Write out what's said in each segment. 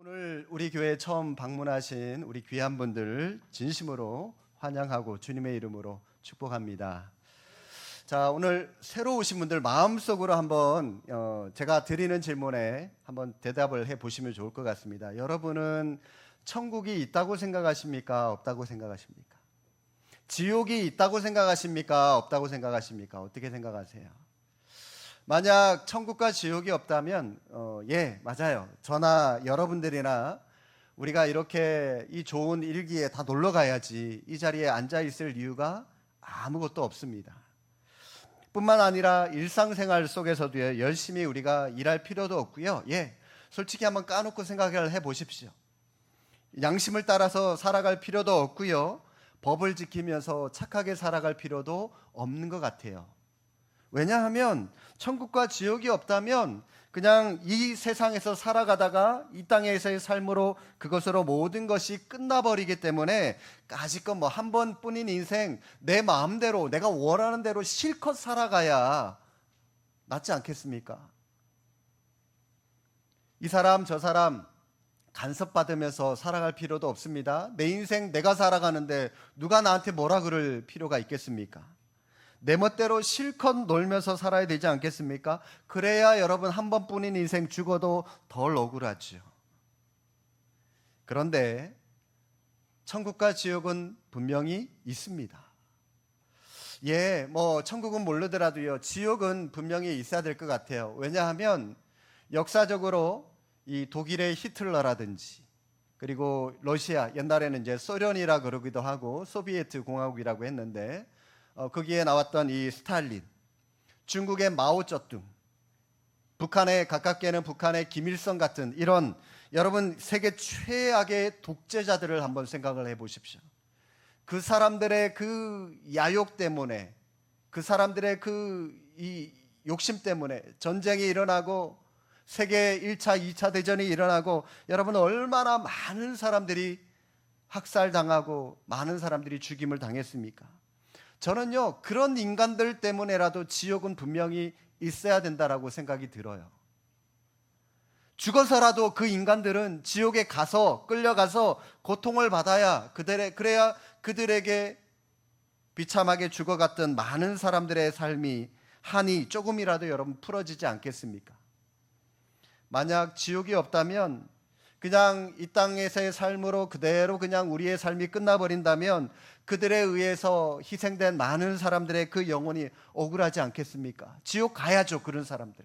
오늘 우리 교회에 처음 방문하신 우리 귀한 분들 진심으로 환영하고 주님의 이름으로 축복합니다. 자, 오늘 새로 오신 분들 마음속으로 한번 제가 드리는 질문에 한번 대답을 해보시면 좋을 것 같습니다. 여러분은 천국이 있다고 생각하십니까? 없다고 생각하십니까? 지옥이 있다고 생각하십니까? 없다고 생각하십니까? 어떻게 생각하세요? 만약 천국과 지옥이 없다면 맞아요. 저나 여러분들이나 우리가 이렇게 이 좋은 일기에 다 놀러 가야지 이 자리에 앉아 있을 이유가 아무것도 없습니다. 뿐만 아니라 일상생활 속에서도 열심히 우리가 일할 필요도 없고요. 솔직히 한번 까놓고 생각을 해보십시오. 양심을 따라서 살아갈 필요도 없고요. 법을 지키면서 착하게 살아갈 필요도 없는 것 같아요. 왜냐하면 천국과 지옥이 없다면 그냥 이 세상에서 살아가다가 이 땅에서의 삶으로 그것으로 모든 것이 끝나버리기 때문에 까짓것 한 번뿐인 인생 내 마음대로 내가 원하는 대로 실컷 살아가야 낫지 않겠습니까? 이 사람 저 사람 간섭받으면서 살아갈 필요도 없습니다. 내 인생 내가 살아가는데 누가 나한테 뭐라 그럴 필요가 있겠습니까? 내 멋대로 실컷 놀면서 살아야 되지 않겠습니까? 그래야 여러분 한 번뿐인 인생 죽어도 덜 억울하죠. 그런데 천국과 지옥은 분명히 있습니다. 천국은 모르더라도요, 지옥은 분명히 있어야 될 것 같아요. 왜냐하면 역사적으로 이 독일의 히틀러라든지 그리고 러시아, 옛날에는 이제 소련이라 그러기도 하고 소비에트 공화국이라고 했는데 거기에 나왔던 이 스탈린, 중국의 마오쩌둥, 북한의 가깝게는 북한의 김일성 같은 이런 여러분 세계 최악의 독재자들을 한번 생각을 해보십시오. 그 사람들의 그 야욕 때문에, 그 사람들의 이 욕심 때문에 전쟁이 일어나고 세계 1차, 2차 대전이 일어나고 여러분 얼마나 많은 사람들이 학살당하고 많은 사람들이 죽임을 당했습니까? 저는요, 그런 인간들 때문에라도 지옥은 분명히 있어야 된다라고 생각이 들어요. 죽어서라도 그 인간들은 지옥에 가서 끌려가서 고통을 받아야 그래야 그들에게 비참하게 죽어갔던 많은 사람들의 삶이 한이 조금이라도 여러분 풀어지지 않겠습니까? 만약 지옥이 없다면 그냥 이 땅에서의 삶으로 그대로 그냥 우리의 삶이 끝나버린다면 그들에 의해서 희생된 많은 사람들의 그 영혼이 억울하지 않겠습니까? 지옥 가야죠, 그런 사람들.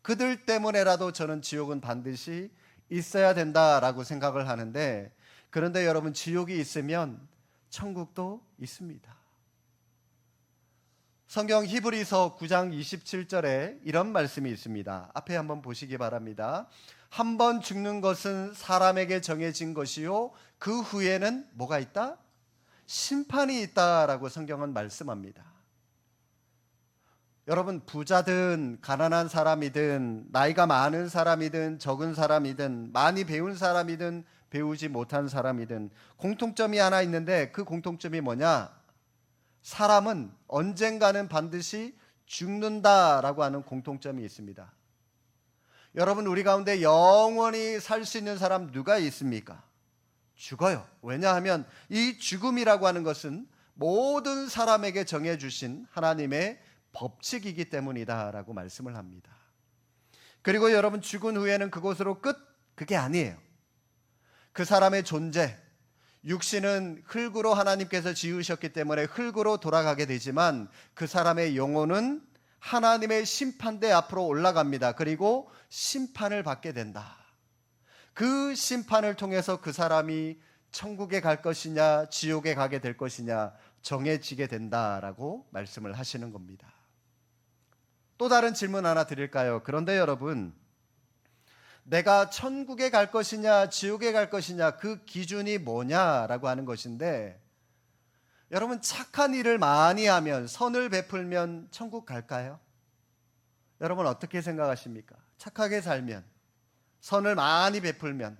그들 때문에라도 저는 지옥은 반드시 있어야 된다라고 생각을 하는데, 그런데 여러분 지옥이 있으면 천국도 있습니다. 성경 히브리서 9장 27절에 이런 말씀이 있습니다. 앞에 한번 보시기 바랍니다. 한 번 죽는 것은 사람에게 정해진 것이요 그 후에는 뭐가 있다? 심판이 있다라고 성경은 말씀합니다. 여러분 부자든 가난한 사람이든 나이가 많은 사람이든 적은 사람이든 많이 배운 사람이든 배우지 못한 사람이든 공통점이 하나 있는데 그 공통점이 뭐냐? 사람은 언젠가는 반드시 죽는다라고 하는 공통점이 있습니다. 여러분 우리 가운데 영원히 살 수 있는 사람 누가 있습니까? 죽어요. 왜냐하면 이 죽음이라고 하는 것은 모든 사람에게 정해주신 하나님의 법칙이기 때문이다라고 말씀을 합니다. 그리고 여러분 죽은 후에는 그곳으로 끝? 그게 아니에요. 그 사람의 존재, 육신은 흙으로 하나님께서 지으셨기 때문에 흙으로 돌아가게 되지만 그 사람의 영혼은 하나님의 심판대 앞으로 올라갑니다. 그리고 심판을 받게 된다. 그 심판을 통해서 그 사람이 천국에 갈 것이냐 지옥에 가게 될 것이냐 정해지게 된다라고 말씀을 하시는 겁니다. 또 다른 질문 하나 드릴까요? 그런데 여러분, 내가 천국에 갈 것이냐 지옥에 갈 것이냐 그 기준이 뭐냐라고 하는 것인데, 여러분 착한 일을 많이 하면 선을 베풀면 천국 갈까요? 여러분 어떻게 생각하십니까? 착하게 살면, 선을 많이 베풀면.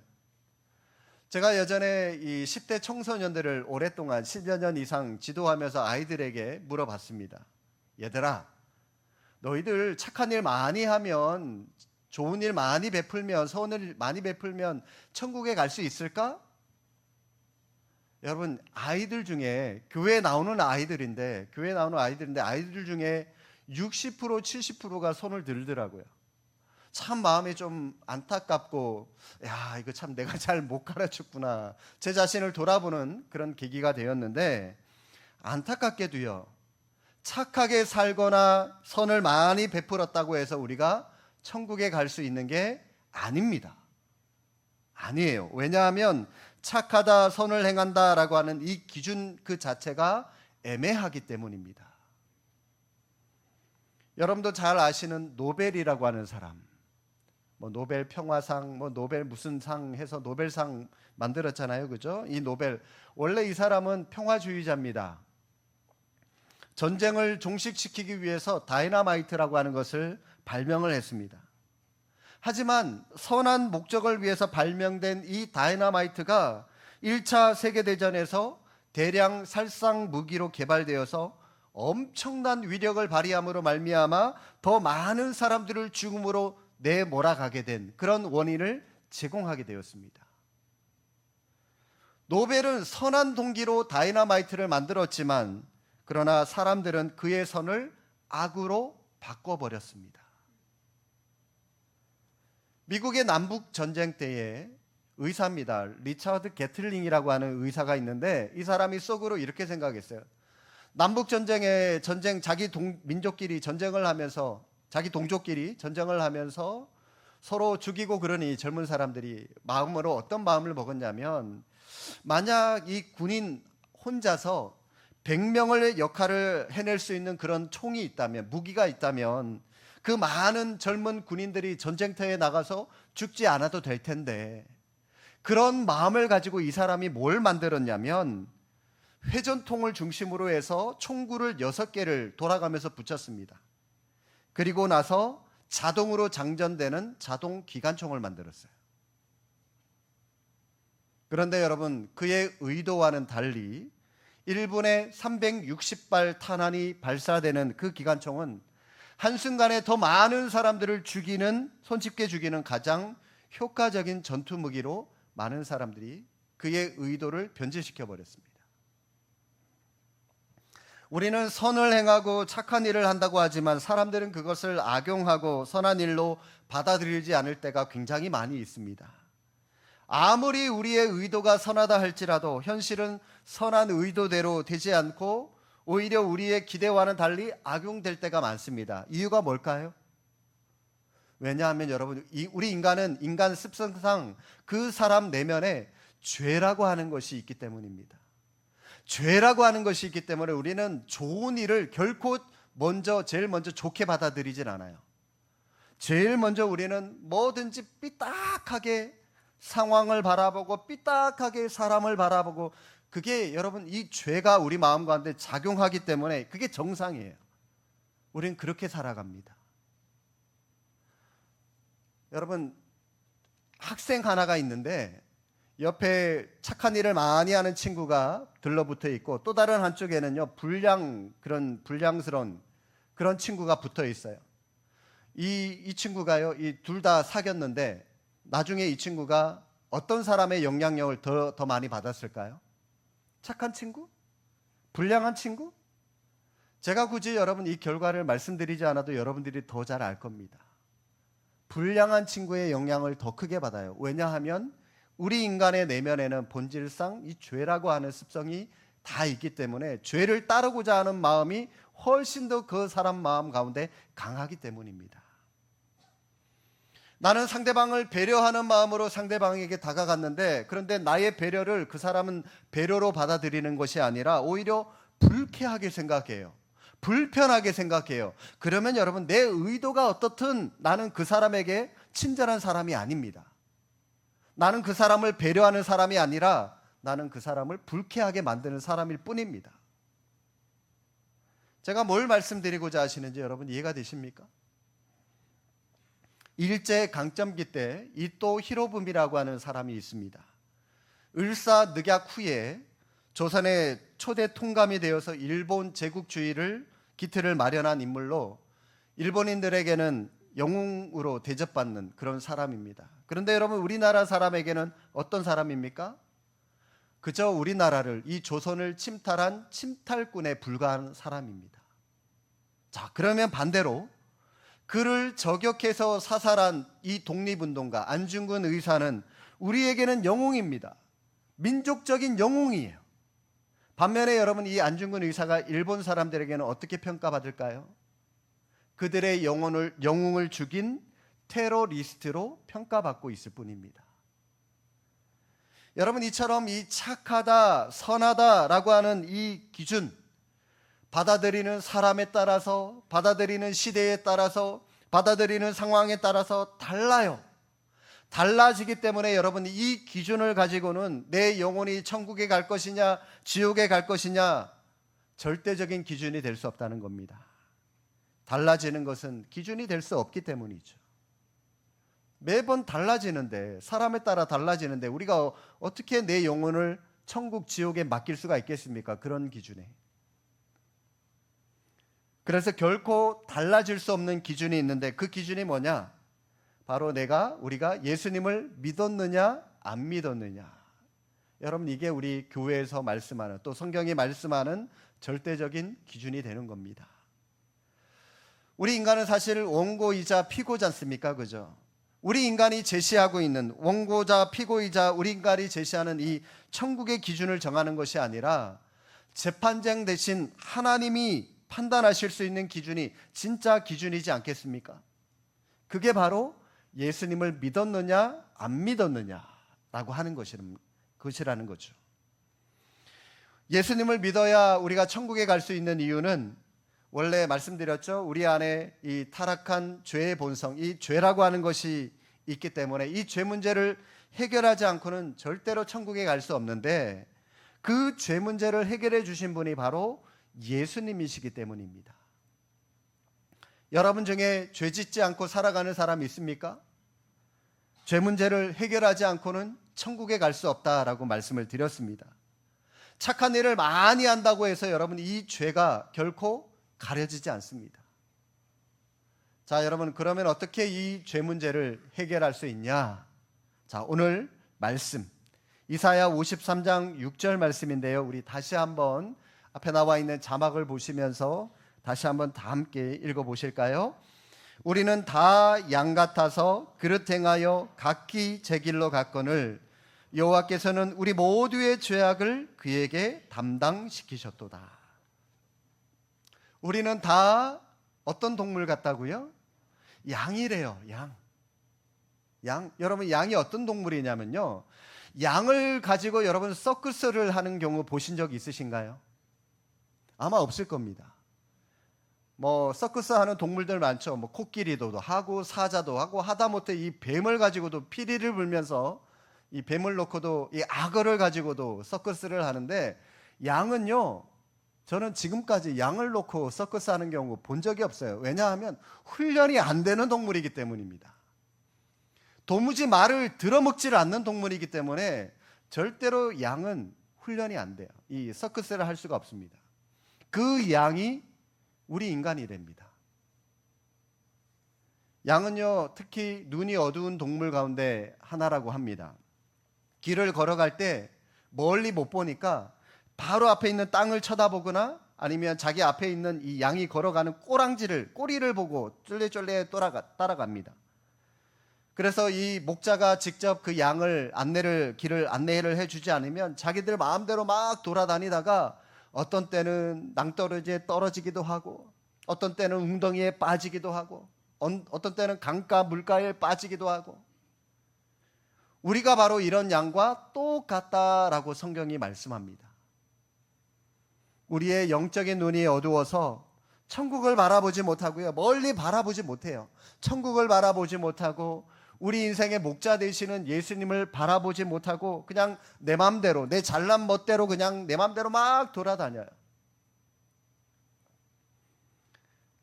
제가 예전에 이 10대 청소년들을 오랫동안 10여 년 이상 지도하면서 아이들에게 물어봤습니다. 얘들아, 너희들 착한 일 많이 하면 좋은 일 많이 베풀면, 선을 많이 베풀면 천국에 갈 수 있을까? 여러분, 아이들 중에 교회에 나오는 아이들인데 아이들 중에 60% 70%가 손을 들더라고요. 참 마음이 좀 안타깝고, 야, 이거 참 내가 잘 못 가르쳤구나, 제 자신을 돌아보는 그런 계기가 되었는데, 안타깝게도요, 착하게 살거나 선을 많이 베풀었다고 해서 우리가 천국에 갈 수 있는 게 아닙니다. 아니에요. 왜냐하면 착하다, 선을 행한다라고 하는 이 기준 그 자체가 애매하기 때문입니다. 여러분도 잘 아시는 노벨이라고 하는 사람, 노벨 평화상, 노벨 무슨 상 해서 노벨상 만들었잖아요, 그죠? 이 노벨, 원래 이 사람은 평화주의자입니다. 전쟁을 종식시키기 위해서 다이너마이트라고 하는 것을 발명을 했습니다. 하지만 선한 목적을 위해서 발명된 이 다이너마이트가 1차 세계대전에서 대량 살상 무기로 개발되어서 엄청난 위력을 발휘함으로 말미암아 더 많은 사람들을 죽음으로 내몰아가게 된 그런 원인을 제공하게 되었습니다. 노벨은 선한 동기로 다이너마이트를 만들었지만, 그러나 사람들은 그의 선을 악으로 바꿔버렸습니다. 미국의 남북 전쟁 때에 의사입니다. 리처드 게틀링이라고 하는 의사가 있는데, 이 사람이 속으로 이렇게 생각했어요. 남북 전쟁에 자기 민족끼리 전쟁을 하면서, 자기 동족끼리 전쟁을 하면서 서로 죽이고 그러니 젊은 사람들이 마음으로 어떤 마음을 먹었냐면, 만약 이 군인 혼자서 100명의 역할을 해낼 수 있는 그런 총이 있다면, 무기가 있다면, 그 많은 젊은 군인들이 전쟁터에 나가서 죽지 않아도 될 텐데, 그런 마음을 가지고 이 사람이 뭘 만들었냐면, 회전통을 중심으로 해서 총구를 6개를 돌아가면서 붙였습니다. 그리고 나서 자동으로 장전되는 자동 기관총을 만들었어요. 그런데 여러분, 그의 의도와는 달리 1분에 360발 탄환이 발사되는 그 기관총은 한순간에 더 많은 사람들을 손쉽게 죽이는 가장 효과적인 전투 무기로 많은 사람들이 그의 의도를 변질시켜 버렸습니다. 우리는 선을 행하고 착한 일을 한다고 하지만 사람들은 그것을 악용하고 선한 일로 받아들이지 않을 때가 굉장히 많이 있습니다. 아무리 우리의 의도가 선하다 할지라도 현실은 선한 의도대로 되지 않고 오히려 우리의 기대와는 달리 악용될 때가 많습니다. 이유가 뭘까요? 왜냐하면 여러분, 우리 인간은 인간 습성상 그 사람 내면에 죄라고 하는 것이 있기 때문입니다. 죄라고 하는 것이 있기 때문에 우리는 좋은 일을 결코 제일 먼저 좋게 받아들이진 않아요. 제일 먼저 우리는 뭐든지 삐딱하게 상황을 바라보고 삐딱하게 사람을 바라보고, 그게 여러분, 이 죄가 우리 마음 가운데 작용하기 때문에 그게 정상이에요. 우리는 그렇게 살아갑니다. 여러분, 학생 하나가 있는데 옆에 착한 일을 많이 하는 친구가 들러붙어 있고, 또 다른 한쪽에는요, 불량스러운 그런 친구가 붙어 있어요. 이 친구가요, 이 둘 다 사귀었는데 나중에 이 친구가 어떤 사람의 영향력을 더 많이 받았을까요? 착한 친구? 불량한 친구? 제가 굳이 여러분 이 결과를 말씀드리지 않아도 여러분들이 더 잘 알 겁니다. 불량한 친구의 영향을 더 크게 받아요. 왜냐하면 우리 인간의 내면에는 본질상 이 죄라고 하는 습성이 다 있기 때문에 죄를 따르고자 하는 마음이 훨씬 더 그 사람 마음 가운데 강하기 때문입니다. 나는 상대방을 배려하는 마음으로 상대방에게 다가갔는데, 그런데 나의 배려를 그 사람은 배려로 받아들이는 것이 아니라 오히려 불쾌하게 생각해요. 불편하게 생각해요. 그러면 여러분, 내 의도가 어떻든 나는 그 사람에게 친절한 사람이 아닙니다. 나는 그 사람을 배려하는 사람이 아니라 나는 그 사람을 불쾌하게 만드는 사람일 뿐입니다. 제가 뭘 말씀드리고자 하시는지 여러분 이해가 되십니까? 일제 강점기 때 이토 히로부미라고 하는 사람이 있습니다. 을사늑약 후에 조선의 초대 통감이 되어서 일본 제국주의를 기틀을 마련한 인물로 일본인들에게는 영웅으로 대접받는 그런 사람입니다. 그런데 여러분, 우리나라 사람에게는 어떤 사람입니까? 그저 우리나라를, 이 조선을 침탈한 침탈꾼에 불과한 사람입니다. 자, 그러면 반대로 그를 저격해서 사살한 이 독립운동가 안중근 의사는 우리에게는 영웅입니다. 민족적인 영웅이에요. 반면에 여러분, 이 안중근 의사가 일본 사람들에게는 어떻게 평가받을까요? 그들의 영웅을 죽인 테러리스트로 평가받고 있을 뿐입니다. 여러분, 이처럼 이 착하다, 선하다라고 하는 이 기준, 받아들이는 사람에 따라서, 받아들이는 시대에 따라서, 받아들이는 상황에 따라서 달라요. 달라지기 때문에 여러분, 이 기준을 가지고는 내 영혼이 천국에 갈 것이냐 지옥에 갈 것이냐 절대적인 기준이 될 수 없다는 겁니다. 달라지는 것은 기준이 될 수 없기 때문이죠. 매번 달라지는데, 사람에 따라 달라지는데 우리가 어떻게 내 영혼을 천국 지옥에 맡길 수가 있겠습니까? 그런 기준에. 그래서 결코 달라질 수 없는 기준이 있는데, 그 기준이 뭐냐? 바로 우리가 예수님을 믿었느냐 안 믿었느냐. 여러분, 이게 우리 교회에서 말씀하는, 또 성경이 말씀하는 절대적인 기준이 되는 겁니다. 우리 인간은 사실 원고이자 피고지 않습니까? 그죠? 우리 인간이 제시하고 있는, 원고자 피고이자 우리 인간이 제시하는 이 천국의 기준을 정하는 것이 아니라 재판장 대신 하나님이 판단하실 수 있는 기준이 진짜 기준이지 않겠습니까? 그게 바로 예수님을 믿었느냐 안 믿었느냐라고 하는 것이라는 거죠. 예수님을 믿어야 우리가 천국에 갈 수 있는 이유는, 원래 말씀드렸죠. 우리 안에 이 타락한 죄의 본성, 이 죄라고 하는 것이 있기 때문에 이 죄 문제를 해결하지 않고는 절대로 천국에 갈 수 없는데, 그 죄 문제를 해결해 주신 분이 바로 예수님이시기 때문입니다. 여러분 중에 죄 짓지 않고 살아가는 사람 있습니까? 죄 문제를 해결하지 않고는 천국에 갈 수 없다라고 말씀을 드렸습니다. 착한 일을 많이 한다고 해서 여러분, 이 죄가 결코 가려지지 않습니다. 자, 여러분, 그러면 어떻게 이 죄 문제를 해결할 수 있냐? 자, 오늘 말씀 이사야 53장 6절 말씀인데요. 우리 다시 한번 앞에 나와 있는 자막을 보시면서 다시 한번 다 함께 읽어보실까요? 우리는 다 양 같아서 그릇 행하여 각기 제 길로 갔거늘 여호와께서는 우리 모두의 죄악을 그에게 담당시키셨도다. 우리는 다 어떤 동물 같다고요? 양이래요. 양. 여러분, 양이 어떤 동물이냐면요, 양을 가지고 여러분 서커스를 하는 경우 보신 적 있으신가요? 아마 없을 겁니다. 서커스 하는 동물들 많죠. 코끼리도 하고 사자도 하고, 하다못해 이 뱀을 가지고도 피리를 불면서, 이 뱀을 놓고도 이 악어를 가지고도 서커스를 하는데, 양은요, 저는 지금까지 양을 놓고 서커스 하는 경우 본 적이 없어요. 왜냐하면 훈련이 안 되는 동물이기 때문입니다. 도무지 말을 들어먹지를 않는 동물이기 때문에 절대로 양은 훈련이 안 돼요. 이 서커스를 할 수가 없습니다. 그 양이 우리 인간이랍니다. 양은요, 특히 눈이 어두운 동물 가운데 하나라고 합니다. 길을 걸어갈 때 멀리 못 보니까 바로 앞에 있는 땅을 쳐다보거나, 아니면 자기 앞에 있는 이 양이 걸어가는 꼬리를 보고 쫄래쫄래 따라갑니다. 그래서 이 목자가 직접 그 양을 길을 안내를 해주지 않으면 자기들 마음대로 막 돌아다니다가 어떤 때는 낭떠러지에 떨어지기도 하고, 어떤 때는 웅덩이에 빠지기도 하고, 어떤 때는 강가 물가에 빠지기도 하고, 우리가 바로 이런 양과 똑같다라고 성경이 말씀합니다. 우리의 영적인 눈이 어두워서 천국을 바라보지 못하고요, 멀리 바라보지 못해요. 천국을 바라보지 못하고 우리 인생의 목자 되시는 예수님을 바라보지 못하고 그냥 내 맘대로, 내 잘난 멋대로 그냥 내 맘대로 막 돌아다녀요.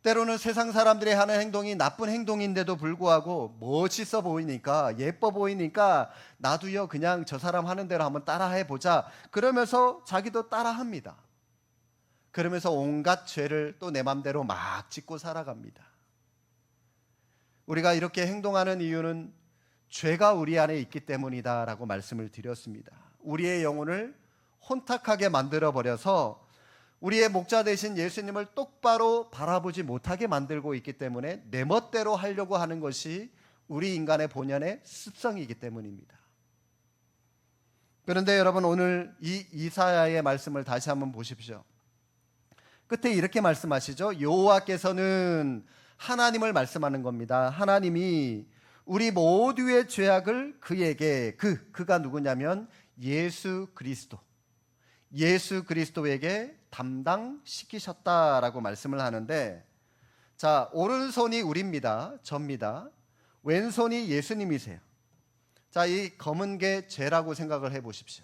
때로는 세상 사람들이 하는 행동이 나쁜 행동인데도 불구하고 멋있어 보이니까, 예뻐 보이니까 나도요 그냥 저 사람 하는 대로 한번 따라해 보자 그러면서 자기도 따라합니다. 그러면서 온갖 죄를 또 내 맘대로 막 짓고 살아갑니다. 우리가 이렇게 행동하는 이유는 죄가 우리 안에 있기 때문이다라고 말씀을 드렸습니다. 우리의 영혼을 혼탁하게 만들어 버려서 우리의 목자 되신 예수님을 똑바로 바라보지 못하게 만들고 있기 때문에 내 멋대로 하려고 하는 것이 우리 인간의 본연의 습성이기 때문입니다. 그런데 여러분, 오늘 이 이사야의 말씀을 다시 한번 보십시오. 끝에 이렇게 말씀하시죠. 여호와께서는, 하나님을 말씀하는 겁니다. 하나님이 우리 모두의 죄악을 그에게, 그가 누구냐면 예수 그리스도에게 담당시키셨다라고 말씀을 하는데, 자, 오른손이 우리입니다. 접니다. 왼손이 예수님이세요. 자, 이 검은 게 죄라고 생각을 해 보십시오.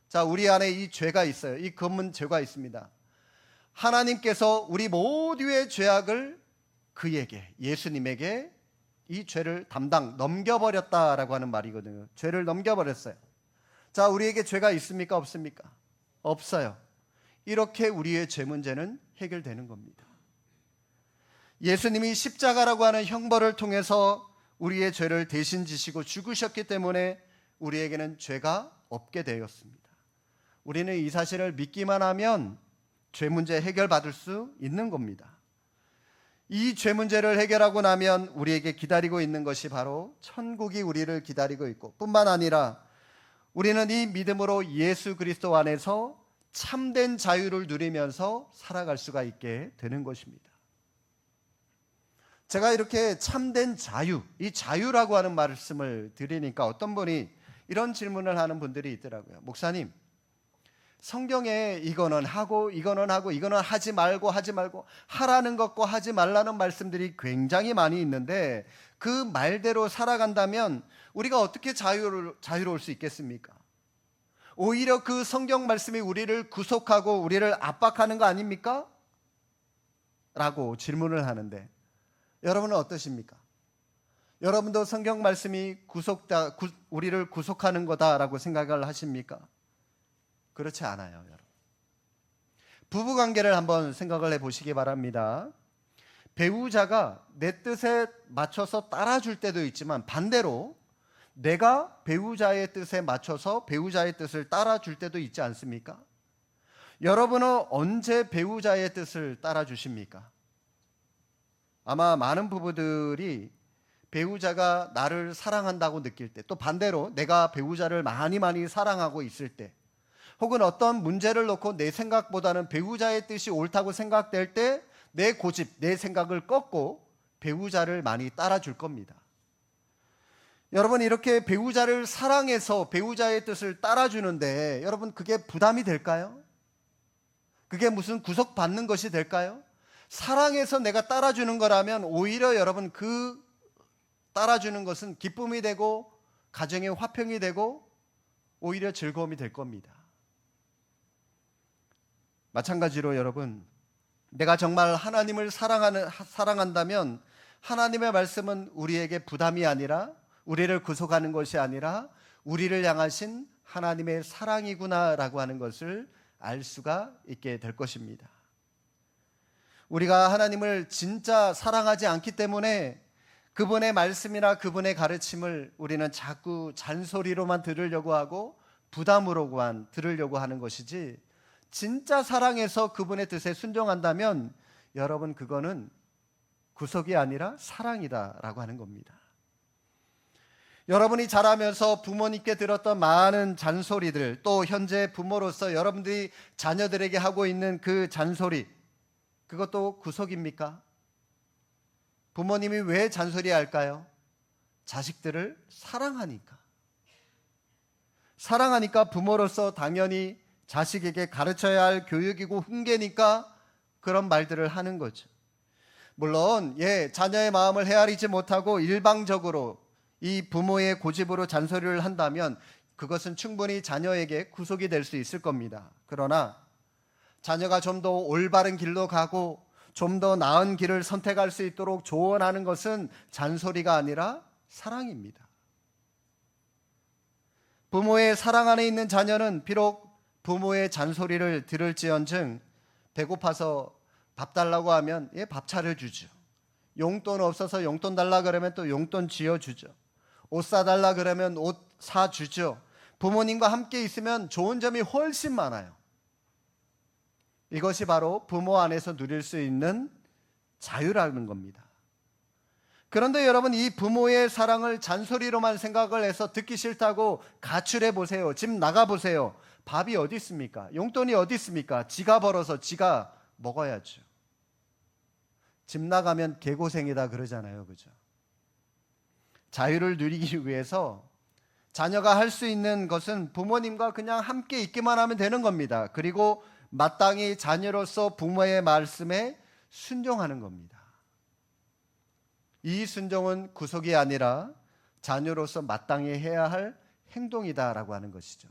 자, 우리 안에 이 죄가 있어요. 이 검은 죄가 있습니다. 하나님께서 우리 모두의 죄악을 그에게, 예수님에게 이 죄를 넘겨버렸다라고 하는 말이거든요. 죄를 넘겨버렸어요. 자, 우리에게 죄가 있습니까? 없습니까? 없어요. 이렇게 우리의 죄 문제는 해결되는 겁니다. 예수님이 십자가라고 하는 형벌을 통해서 우리의 죄를 대신 지시고 죽으셨기 때문에 우리에게는 죄가 없게 되었습니다. 우리는 이 사실을 믿기만 하면 죄 문제 해결받을 수 있는 겁니다. 이 죄 문제를 해결하고 나면 우리에게 기다리고 있는 것이 바로 천국이 우리를 기다리고 있고, 뿐만 아니라 우리는 이 믿음으로 예수 그리스도 안에서 참된 자유를 누리면서 살아갈 수가 있게 되는 것입니다. 제가 이렇게 참된 자유, 이 자유라고 하는 말씀을 드리니까 어떤 분이 이런 질문을 하는 분들이 있더라고요. 목사님, 성경에 이거는 하고 이거는 하지 말고 하라는 것과 하지 말라는 말씀들이 굉장히 많이 있는데 그 말대로 살아간다면 우리가 어떻게 자유로울 수 있겠습니까? 오히려 그 성경 말씀이 우리를 구속하고 우리를 압박하는 거 아닙니까? 라고 질문을 하는데, 여러분은 어떠십니까? 여러분도 성경 말씀이 우리를 구속하는 거다라고 생각을 하십니까? 그렇지 않아요, 여러분. 부부 관계를 한번 생각을 해보시기 바랍니다. 배우자가 내 뜻에 맞춰서 따라줄 때도 있지만 반대로 내가 배우자의 뜻에 맞춰서 배우자의 뜻을 따라줄 때도 있지 않습니까? 여러분은 언제 배우자의 뜻을 따라주십니까? 아마 많은 부부들이 배우자가 나를 사랑한다고 느낄 때, 또 반대로 내가 배우자를 많이 사랑하고 있을 때, 혹은 어떤 문제를 놓고 내 생각보다는 배우자의 뜻이 옳다고 생각될 때 내 고집, 내 생각을 꺾고 배우자를 많이 따라줄 겁니다. 여러분, 이렇게 배우자를 사랑해서 배우자의 뜻을 따라주는데 여러분, 그게 부담이 될까요? 그게 무슨 구속받는 것이 될까요? 사랑해서 내가 따라주는 거라면 오히려 여러분, 그 따라주는 것은 기쁨이 되고 가정의 화평이 되고 오히려 즐거움이 될 겁니다. 마찬가지로 여러분, 내가 정말 하나님을 사랑한다면 하나님의 말씀은 우리에게 부담이 아니라, 우리를 구속하는 것이 아니라 우리를 향하신 하나님의 사랑이구나라고 하는 것을 알 수가 있게 될 것입니다. 우리가 하나님을 진짜 사랑하지 않기 때문에 그분의 말씀이나 그분의 가르침을 우리는 자꾸 잔소리로만 들으려고 하고 부담으로만 들으려고 하는 것이지, 진짜 사랑해서 그분의 뜻에 순종한다면 여러분, 그거는 구속이 아니라 사랑이다라고 하는 겁니다. 여러분이 자라면서 부모님께 들었던 많은 잔소리들, 또 현재 부모로서 여러분들이 자녀들에게 하고 있는 그 잔소리, 그것도 구속입니까? 부모님이 왜 잔소리할까요? 자식들을 사랑하니까. 사랑하니까 부모로서 당연히 자식에게 가르쳐야 할 교육이고 훈계니까 그런 말들을 하는 거죠. 물론 자녀의 마음을 헤아리지 못하고 일방적으로 이 부모의 고집으로 잔소리를 한다면 그것은 충분히 자녀에게 구속이 될 수 있을 겁니다. 그러나 자녀가 좀 더 올바른 길로 가고 좀 더 나은 길을 선택할 수 있도록 조언하는 것은 잔소리가 아니라 사랑입니다. 부모의 사랑 안에 있는 자녀는 비록 부모의 잔소리를 들을지언정 배고파서 밥 달라고 하면 밥 차려주죠. 용돈 없어서 용돈 달라 그러면 또 용돈 쥐어주죠. 옷 사달라 그러면 옷 사주죠. 부모님과 함께 있으면 좋은 점이 훨씬 많아요. 이것이 바로 부모 안에서 누릴 수 있는 자유라는 겁니다. 그런데 여러분, 이 부모의 사랑을 잔소리로만 생각을 해서 듣기 싫다고 가출해 보세요. 집 나가 보세요. 밥이 어디 있습니까? 용돈이 어디 있습니까? 지가 벌어서 지가 먹어야죠. 집 나가면 개고생이다 그러잖아요. 그죠? 자유를 누리기 위해서 자녀가 할 수 있는 것은 부모님과 그냥 함께 있기만 하면 되는 겁니다. 그리고 마땅히 자녀로서 부모의 말씀에 순종하는 겁니다. 이 순종은 구속이 아니라 자녀로서 마땅히 해야 할 행동이다라고 하는 것이죠.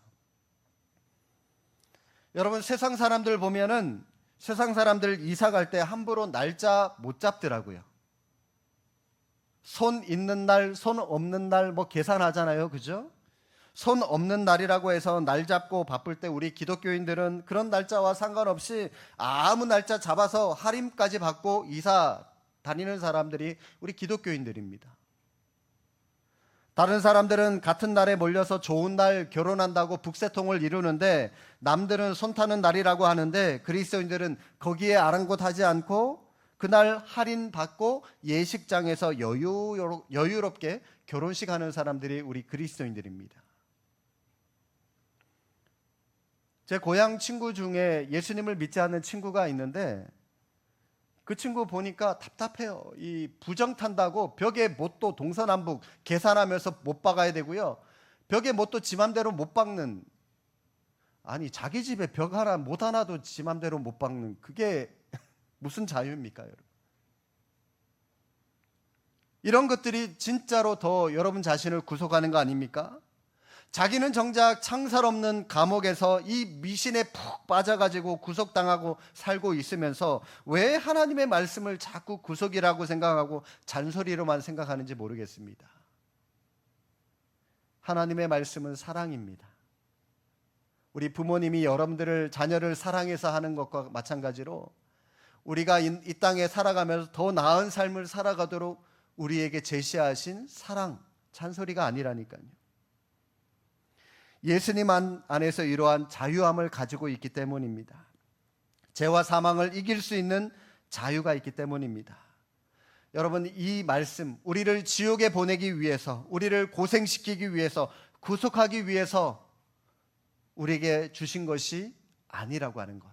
여러분, 세상 사람들 보면은 세상 사람들 이사 갈 때 함부로 날짜 못 잡더라고요. 손 있는 날, 손 없는 날 뭐 계산하잖아요. 그죠? 손 없는 날이라고 해서 날 잡고 바쁠 때 우리 기독교인들은 그런 날짜와 상관없이 아무 날짜 잡아서 할인까지 받고 이사 다니는 사람들이 우리 기독교인들입니다. 다른 사람들은 같은 날에 몰려서 좋은 날 결혼한다고 북새통을 이루는데 남들은 손 타는 날이라고 하는데 그리스도인들은 거기에 아랑곳하지 않고 그날 할인 받고 예식장에서 여유롭게 결혼식 하는 사람들이 우리 그리스도인들입니다. 제 고향 친구 중에 예수님을 믿지 않는 친구가 있는데 그 친구 보니까 답답해요. 이 부정 탄다고 벽에 못도 동서남북 계산하면서 못 박아야 되고요. 벽에 못도 지 맘대로 못 박는, 아니 자기 집에 벽 하나 못 하나도 지 맘대로 못 박는, 그게 무슨 자유입니까, 여러분? 이런 것들이 진짜로 더 여러분 자신을 구속하는 거 아닙니까? 자기는 정작 창살 없는 감옥에서 이 미신에 푹 빠져가지고 구속당하고 살고 있으면서 왜 하나님의 말씀을 자꾸 구속이라고 생각하고 잔소리로만 생각하는지 모르겠습니다. 하나님의 말씀은 사랑입니다. 우리 부모님이 여러분들을, 자녀를 사랑해서 하는 것과 마찬가지로 우리가 이 땅에 살아가면서 더 나은 삶을 살아가도록 우리에게 제시하신 사랑, 잔소리가 아니라니까요. 예수님 안에서 이러한 자유함을 가지고 있기 때문입니다. 죄와 사망을 이길 수 있는 자유가 있기 때문입니다. 여러분, 이 말씀, 우리를 지옥에 보내기 위해서, 우리를 고생시키기 위해서, 구속하기 위해서 우리에게 주신 것이 아니라고 하는 것,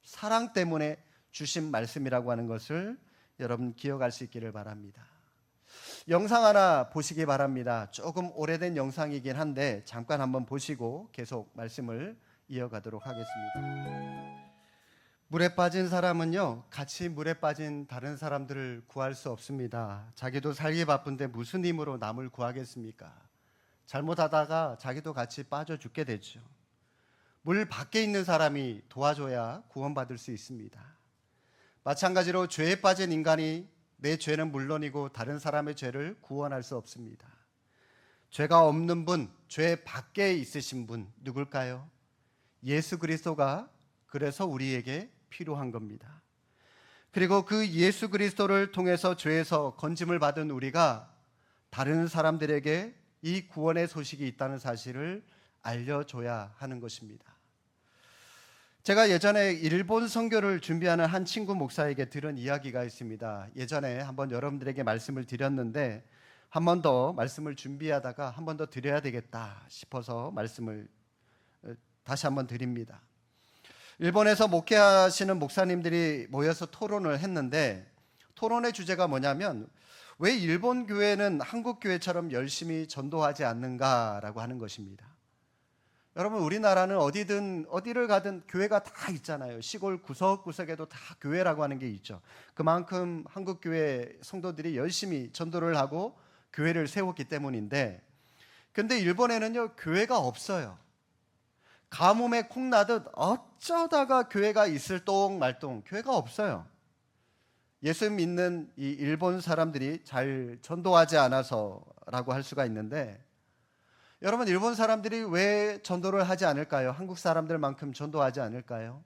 사랑 때문에 주신 말씀이라고 하는 것을 여러분 기억할 수 있기를 바랍니다. 영상 하나 보시기 바랍니다. 조금 오래된 영상이긴 한데 잠깐 한번 보시고 계속 말씀을 이어가도록 하겠습니다. 물에 빠진 사람은요, 같이 물에 빠진 다른 사람들을 구할 수 없습니다. 자기도 살기 바쁜데 무슨 힘으로 남을 구하겠습니까? 잘못하다가 자기도 같이 빠져 죽게 되죠. 물 밖에 있는 사람이 도와줘야 구원받을 수 있습니다. 마찬가지로 죄에 빠진 인간이 내 죄는 물론이고 다른 사람의 죄를 구원할 수 없습니다. 죄가 없는 분, 죄 밖에 있으신 분 누굴까요? 예수 그리스도가 그래서 우리에게 필요한 겁니다. 그리고 그 예수 그리스도를 통해서 죄에서 건짐을 받은 우리가 다른 사람들에게 이 구원의 소식이 있다는 사실을 알려줘야 하는 것입니다. 제가 예전에 일본 선교를 준비하는 한 친구 목사에게 들은 이야기가 있습니다. 예전에 한번 여러분들에게 말씀을 드렸는데 한 번 더 말씀을 준비하다가 한 번 더 드려야 되겠다 싶어서 말씀을 다시 한번 드립니다. 일본에서 목회하시는 목사님들이 모여서 토론을 했는데 토론의 주제가 뭐냐면 왜 일본 교회는 한국 교회처럼 열심히 전도하지 않는가라고 하는 것입니다. 여러분, 우리나라는 어디를 가든 교회가 다 있잖아요. 시골 구석구석에도 다 교회라고 하는 게 있죠. 그만큼 한국 교회 성도들이 열심히 전도를 하고 교회를 세웠기 때문인데, 근데 일본에는요 교회가 없어요. 가뭄에 콩나듯 어쩌다가 교회가 있을 똥 말똥, 교회가 없어요. 예수 믿는 이 일본 사람들이 잘 전도하지 않아서라고 할 수가 있는데, 여러분, 일본 사람들이 왜 전도를 하지 않을까요? 한국 사람들만큼 전도하지 않을까요?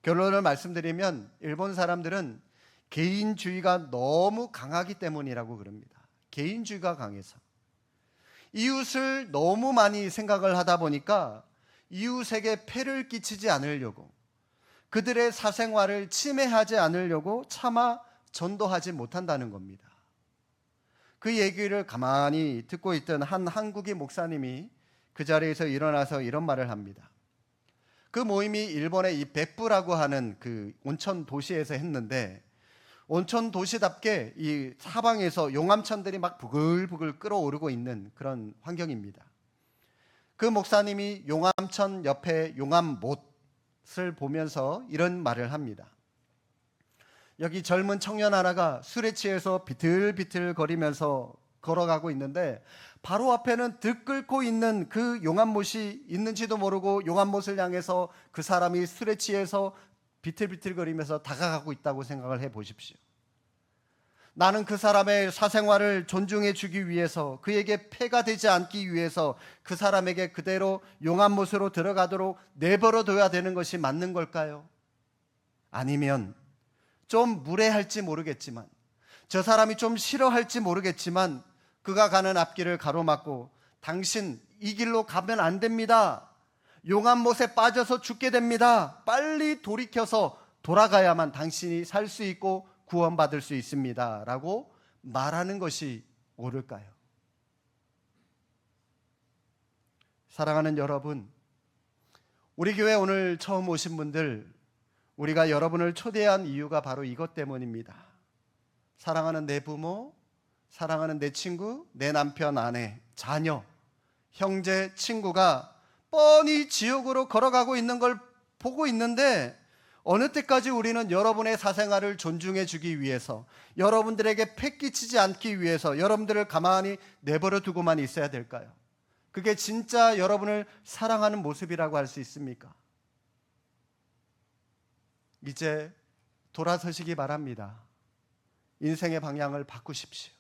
결론을 말씀드리면 일본 사람들은 개인주의가 너무 강하기 때문이라고 그럽니다. 개인주의가 강해서. 이웃을 너무 많이 생각을 하다 보니까 이웃에게 폐를 끼치지 않으려고, 그들의 사생활을 침해하지 않으려고 차마 전도하지 못한다는 겁니다. 그 얘기를 가만히 듣고 있던 한 한국인 목사님이 그 자리에서 일어나서 이런 말을 합니다. 그 모임이 일본의 이 벳부라고 하는 그 온천 도시에서 했는데, 온천 도시답게 이 사방에서 용암천들이 막 부글부글 끓어오르고 있는 그런 환경입니다. 그 목사님이 용암천 옆에 용암못을 보면서 이런 말을 합니다. 여기 젊은 청년 하나가 술에 취해서 비틀비틀 거리면서 걸어가고 있는데, 바로 앞에는 들끓고 있는 그 용암못이 있는지도 모르고 용암못을 향해서 그 사람이 술에 취해서 비틀비틀거리면서 다가가고 있다고 생각을 해 보십시오. 나는 그 사람의 사생활을 존중해 주기 위해서, 그에게 폐가 되지 않기 위해서 그 사람에게 그대로 용암못으로 들어가도록 내버려 둬야 되는 것이 맞는 걸까요? 아니면 좀 무례할지 모르겠지만, 저 사람이 좀 싫어할지 모르겠지만 그가 가는 앞길을 가로막고, 당신 이 길로 가면 안 됩니다, 용암못에 빠져서 죽게 됩니다, 빨리 돌이켜서 돌아가야만 당신이 살 수 있고 구원받을 수 있습니다 라고 말하는 것이 옳을까요? 사랑하는 여러분, 우리 교회 오늘 처음 오신 분들, 우리가 여러분을 초대한 이유가 바로 이것 때문입니다. 사랑하는 내 부모, 사랑하는 내 친구, 내 남편, 아내, 자녀, 형제, 친구가 뻔히 지옥으로 걸어가고 있는 걸 보고 있는데, 어느 때까지 우리는 여러분의 사생활을 존중해 주기 위해서, 여러분들에게 폐 끼치지 않기 위해서 여러분들을 가만히 내버려 두고만 있어야 될까요? 그게 진짜 여러분을 사랑하는 모습이라고 할 수 있습니까? 이제 돌아서시기 바랍니다. 인생의 방향을 바꾸십시오.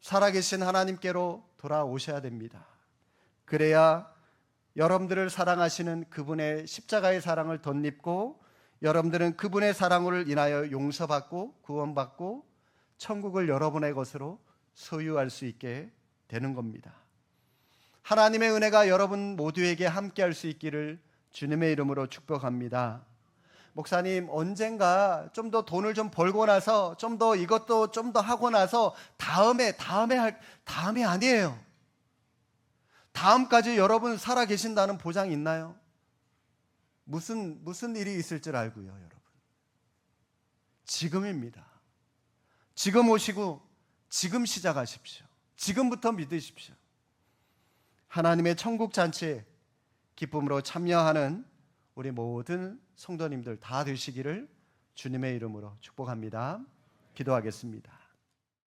살아계신 하나님께로 돌아오셔야 됩니다. 그래야 여러분들을 사랑하시는 그분의 십자가의 사랑을 덧입고, 여러분들은 그분의 사랑을 인하여 용서받고 구원받고 천국을 여러분의 것으로 소유할 수 있게 되는 겁니다. 하나님의 은혜가 여러분 모두에게 함께할 수 있기를 주님의 이름으로 축복합니다. 목사님, 언젠가 좀 더 돈을 좀 벌고 나서 좀 더 이것도 좀 더 하고 나서 다음에 아니에요. 다음까지 여러분 살아 계신다는 보장이 있나요? 무슨 일이 있을 줄 알고요, 여러분. 지금입니다. 지금 오시고 지금 시작하십시오. 지금부터 믿으십시오. 하나님의 천국 잔치에 기쁨으로 참여하는 우리 모든 성도님들 다 되시기를 주님의 이름으로 축복합니다. 기도하겠습니다.